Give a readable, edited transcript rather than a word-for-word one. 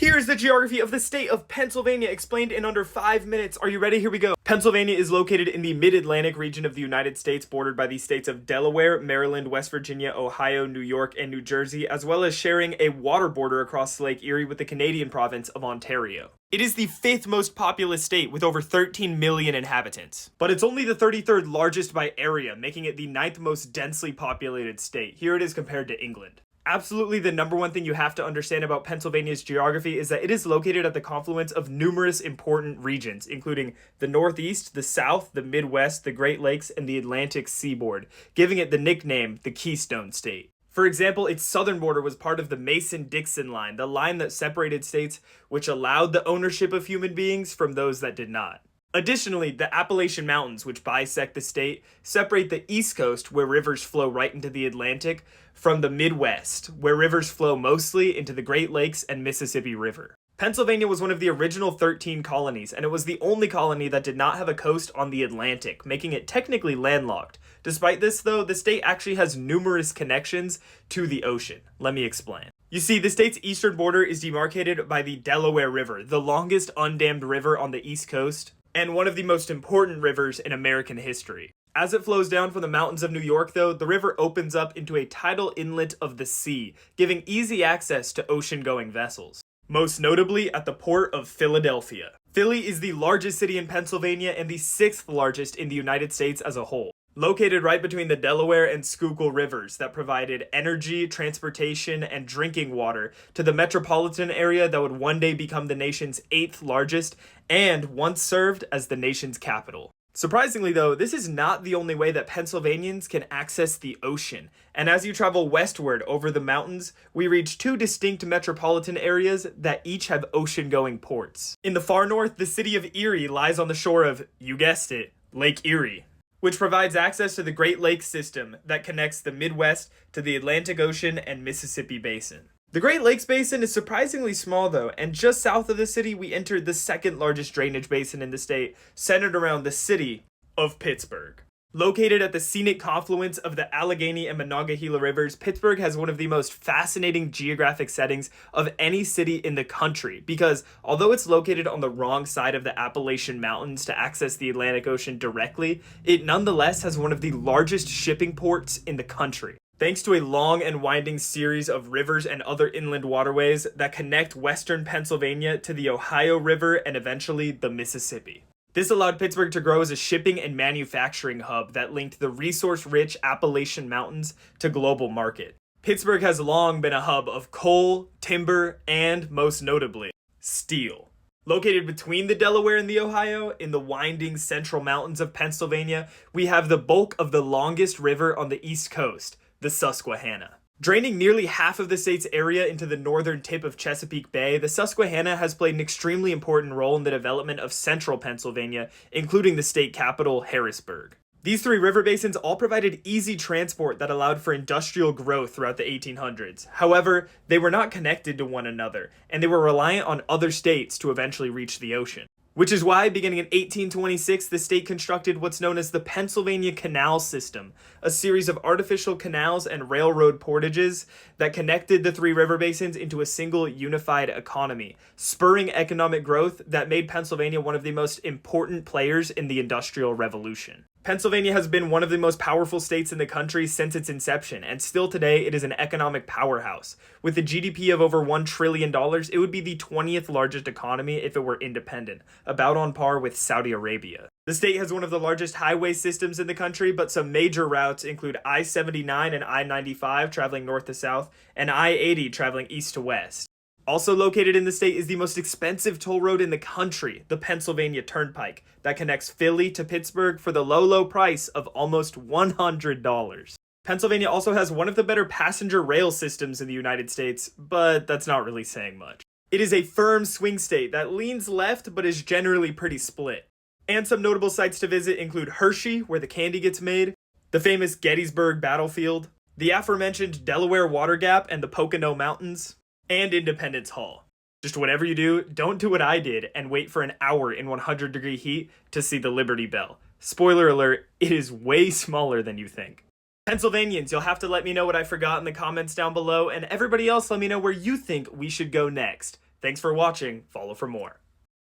Here's the geography of the state of Pennsylvania explained in under 5 minutes. Are you ready? Here we go. Pennsylvania is located in the mid-Atlantic region of the United States, bordered by the states of Delaware, Maryland, West Virginia, Ohio, New York, and New Jersey, as well as sharing a water border across Lake Erie with the Canadian province of Ontario. It is the 5th most populous state with over 13 million inhabitants. But it's only the 33rd largest by area, making it the 9th most densely populated state. Here it is compared to England. Absolutely the number one thing you have to understand about Pennsylvania's geography is that it is located at the confluence of numerous important regions, including the Northeast, the South, the Midwest, the Great Lakes, and the Atlantic seaboard, giving it the nickname the Keystone State. For example, its southern border was part of the Mason-Dixon line, the line that separated states which allowed the ownership of human beings from those that did not. Additionally, the Appalachian Mountains, which bisect the state, separate the East Coast, where rivers flow right into the Atlantic, from the Midwest, where rivers flow mostly into the Great Lakes and Mississippi River. Pennsylvania was one of the original 13 colonies, and it was the only colony that did not have a coast on the Atlantic, making it technically landlocked. Despite this, though, the state actually has numerous connections to the ocean. Let me explain. You see, the state's eastern border is demarcated by the Delaware River, the longest undammed river on the East Coast, and one of the most important rivers in American history. As it flows down from the mountains of New York, though, the river opens up into a tidal inlet of the sea, giving easy access to ocean-going vessels. Most notably at the port of Philadelphia. Philly is the largest city in Pennsylvania and the 6th largest in the United States as a whole. Located right between the Delaware and Schuylkill rivers that provided energy, transportation, and drinking water to the metropolitan area that would one day become the nation's 8th largest and once served as the nation's capital. Surprisingly though, this is not the only way that Pennsylvanians can access the ocean, and as you travel westward over the mountains, we reach 2 distinct metropolitan areas that each have ocean-going ports. In the far north, the city of Erie lies on the shore of, you guessed it, Lake Erie, which provides access to the Great Lakes system that connects the Midwest to the Atlantic Ocean and Mississippi Basin. The Great Lakes Basin is surprisingly small though, and just south of the city we entered the 2nd largest drainage basin in the state, centered around the city of Pittsburgh. Located at the scenic confluence of the Allegheny and Monongahela rivers, Pittsburgh has one of the most fascinating geographic settings of any city in the country because although it's located on the wrong side of the Appalachian Mountains to access the Atlantic Ocean directly, it nonetheless has one of the largest shipping ports in the country. Thanks to a long and winding series of rivers and other inland waterways that connect western Pennsylvania to the Ohio River and eventually the Mississippi. This allowed Pittsburgh to grow as a shipping and manufacturing hub that linked the resource-rich Appalachian Mountains to global market. Pittsburgh has long been a hub of coal, timber, and, most notably, steel. Located between the Delaware and the Ohio, in the winding central mountains of Pennsylvania, we have the bulk of the longest river on the East Coast, the Susquehanna. Draining nearly half of the state's area into the northern tip of Chesapeake Bay, the Susquehanna has played an extremely important role in the development of central Pennsylvania, including the state capital, Harrisburg. These 3 river basins all provided easy transport that allowed for industrial growth throughout the 1800s. However, they were not connected to one another, and they were reliant on other states to eventually reach the ocean. Which is why, beginning in 1826, the state constructed what's known as the Pennsylvania Canal System, a series of artificial canals and railroad portages that connected the 3 river basins into a single unified economy, spurring economic growth that made Pennsylvania one of the most important players in the Industrial Revolution. Pennsylvania has been one of the most powerful states in the country since its inception, and still today it is an economic powerhouse. With a GDP of over $1 trillion, it would be the 20th largest economy if it were independent, about on par with Saudi Arabia. The state has one of the largest highway systems in the country, but some major routes include I-79 and I-95 traveling north to south, and I-80 traveling east to west. Also located in the state is the most expensive toll road in the country, the Pennsylvania Turnpike, that connects Philly to Pittsburgh for the low price of almost $100. Pennsylvania also has one of the better passenger rail systems in the United States, but that's not really saying much. It is a firm swing state that leans left but is generally pretty split. And some notable sites to visit include Hershey, where the candy gets made, the famous Gettysburg Battlefield, the aforementioned Delaware Water Gap and the Pocono Mountains, and Independence Hall. Just whatever you do, don't do what I did and wait for an hour in 100-degree heat to see the Liberty Bell. Spoiler alert, it is way smaller than you think. Pennsylvanians, you'll have to let me know what I forgot in the comments down below, and everybody else let me know where you think we should go next. Thanks for watching. Follow for more.